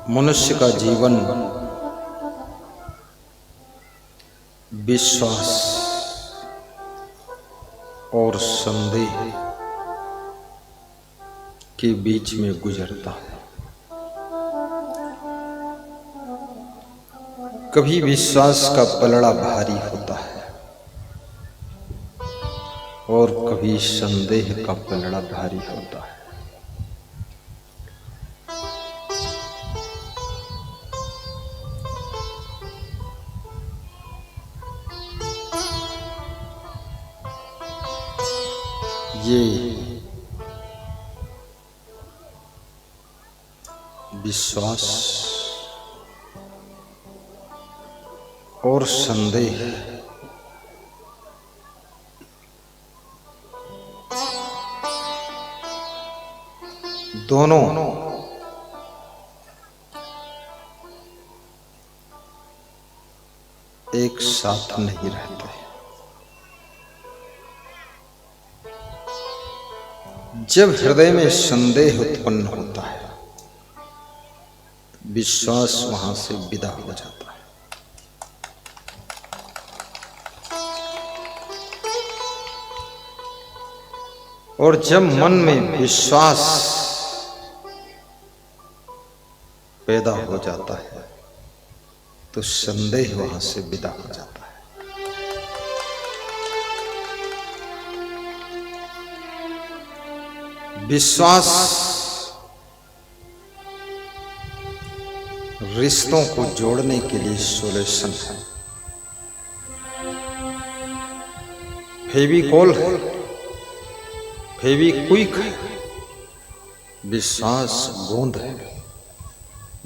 मनुष्य का जीवन विश्वास और संदेह के बीच में गुजरता है। कभी विश्वास का पलड़ा भारी होता है और कभी संदेह का पलड़ा भारी होता है। ये विश्वास और संदेह दोनों एक साथ नहीं रहते। जब हृदय में संदेह उत्पन्न होता है, विश्वास वहां से विदा हो जाता है। और जब मन में विश्वास पैदा हो जाता है तो संदेह वहां से विदा हो जाता है। विश्वास रिश्तों को जोड़ने के लिए सॉल्यूशन है। फेविकॉल है, फेविक्विक है। विश्वास गोंद है,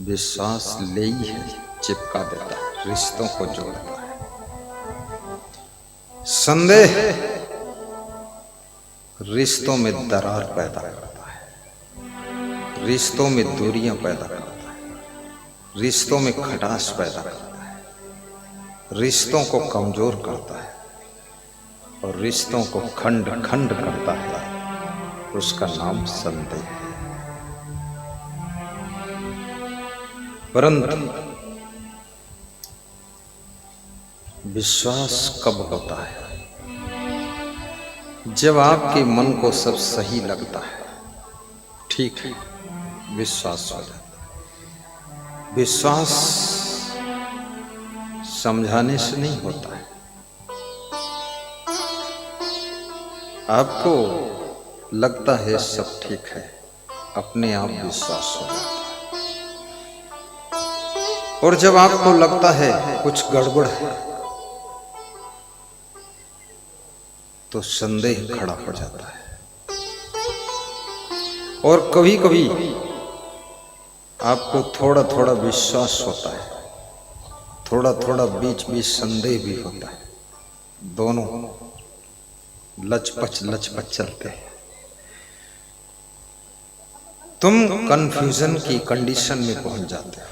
विश्वास लेई है, चिपका देता है, रिश्तों को जोड़ता है। संदेह रिश्तों में दरार पैदा करता है, रिश्तों में दूरियां पैदा करता है, रिश्तों में खटास पैदा करता है, रिश्तों को कमजोर करता है और रिश्तों को खंड खंड करता है। उसका नाम संदेह है। परंतु विश्वास कब होता है? जब आपके मन को सब सही लगता है, ठीक है, विश्वास हो जाता है। विश्वास समझाने से नहीं होता है। आपको लगता है सब ठीक है, अपने आप विश्वास हो जाता है। और जब आपको लगता है कुछ गड़बड़ है तो संदेह खड़ा हो जाता है। और कभी कभी आपको थोड़ा थोड़ा विश्वास होता है, थोड़ा थोड़ा बीच बीच संदेह भी होता है। दोनों लचपच चलते हैं। तुम कंफ्यूजन की कंडीशन में पहुंच जाते हो।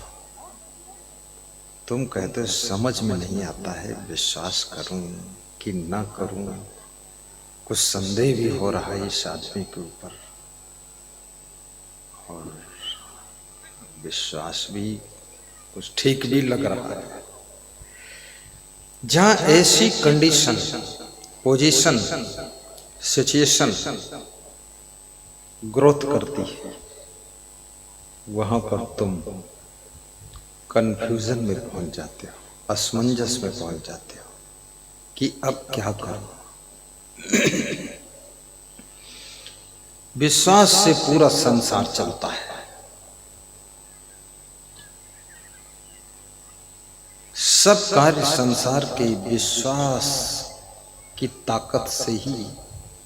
तुम कहते हो समझ में नहीं आता है, विश्वास करूं कि ना करूं। कुछ संदेह भी हो रहा है इस आदमी के ऊपर और विश्वास भी कुछ ठीक भी लग रहा है। जहां ऐसी कंडीशन, पोजीशन, सिचुएशन ग्रोथ करती है, वहां पर तुम कंफ्यूजन में पहुंच जाते हो, असमंजस में पहुंच जाते हो कि अब क्या करूं। विश्वास से पूरा संसार चलता है। सब कार्य संसार के विश्वास की ताकत से ही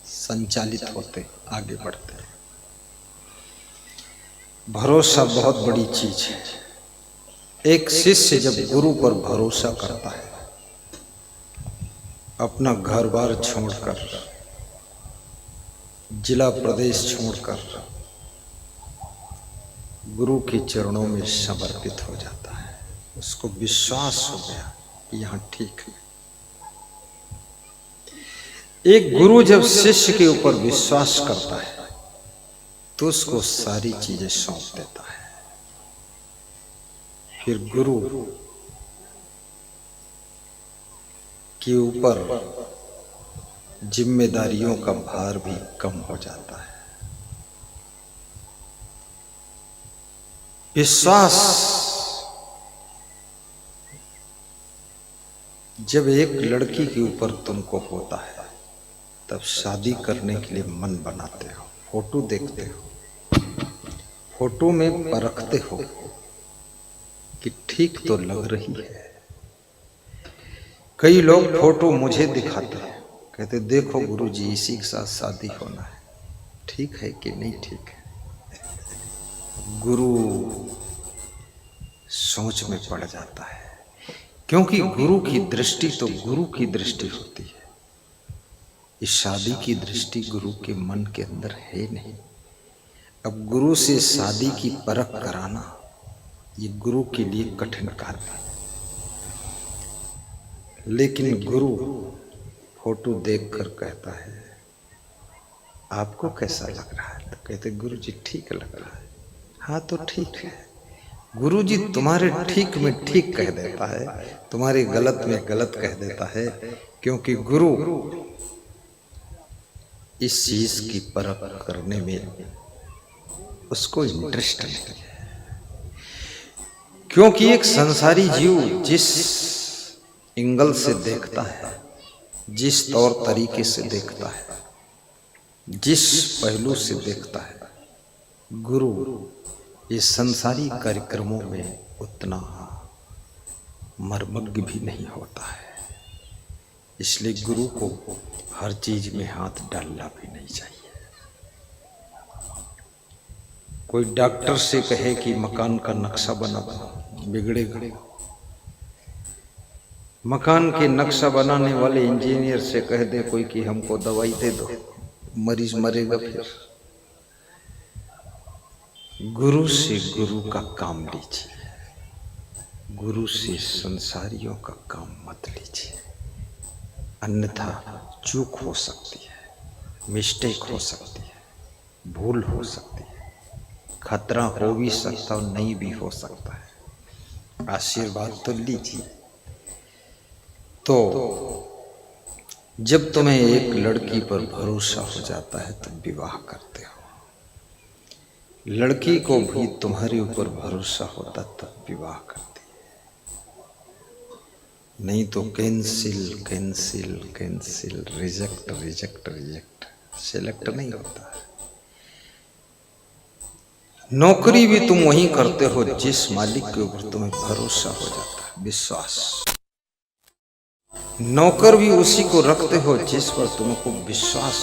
संचालित होते, आगे बढ़ते हैं। भरोसा बहुत बड़ी चीज है। एक शिष्य जब गुरु पर भरोसा करता है, अपना घर बार छोड़कर, जिला प्रदेश छोड़कर गुरु के चरणों में समर्पित हो जाता है। उसको विश्वास हो गया कि यहाँ ठीक है। एक गुरु जब शिष्य के ऊपर विश्वास करता है तो उसको सारी चीजें सौंप देता है। फिर गुरु के ऊपर जिम्मेदारियों का भार भी कम हो जाता है। विश्वास जब एक लड़की के ऊपर तुमको होता है तब शादी करने के लिए मन बनाते हो, फोटो देखते हो, फोटो में परखते हो कि ठीक तो लग रही है। कई लोग फोटो मुझे दिखाते हैं, कहते देखो गुरुजी इसी के साथ शादी होना है, ठीक है कि नहीं ठीक है। गुरु सोच में पड़ जाता है, क्योंकि गुरु की दृष्टि तो गुरु की दृष्टि होती है। इस शादी की दृष्टि गुरु के मन के अंदर है नहीं। अब गुरु से शादी की परख कराना ये गुरु के लिए कठिन कार्य है। लेकिन गुरु फोटो देखकर कहता है आपको कैसा लग रहा है, तो कहते गुरु जी ठीक लग रहा है। हाँ तो ठीक है। गुरु जी तुम्हारे ठीक में ठीक कह देता है, तुम्हारे गलत में गलत कह देता है, क्योंकि गुरु इस चीज की परख करने में उसको इंटरेस्ट नहीं है। क्योंकि एक संसारी जीव जिस एंगल से देखता है, जिस तौर तरीके से देखता है, जिस पहलू से देखता है, गुरु इस संसारी कार्यक्रमों में उतना मर्मज्ञ भी नहीं होता है। इसलिए गुरु को हर चीज में हाथ डालना भी नहीं चाहिए। कोई डॉक्टर से कहे कि मकान का नक्शा बना दो, बिगड़ेगा। मकान के नक्शा बनाने वाले इंजीनियर से कह दे कोई कि हमको दवाई दे दो, मरीज मरेगा। फिर गुरु से गुरु का काम लीजिए, गुरु से संसारियों का काम मत लीजिए, अन्यथा चूक हो सकती है, मिस्टेक हो सकती है, भूल हो सकती है, खतरा हो भी सकता और नहीं भी हो सकता है। आशीर्वाद तो लीजिए। तो जब तुम्हें एक लड़की पर भरोसा हो जाता है तो विवाह करते हो। लड़की को भी तुम्हारे ऊपर भरोसा होता तब विवाह करती है, नहीं तो cancel cancel cancel, reject reject reject, select नहीं होता है। नौकरी भी तुम वही करते हो जिस मालिक के ऊपर तुम्हें भरोसा हो जाता है, विश्वास। नौकर भी उसी को रखते हो जिस पर तुमको विश्वास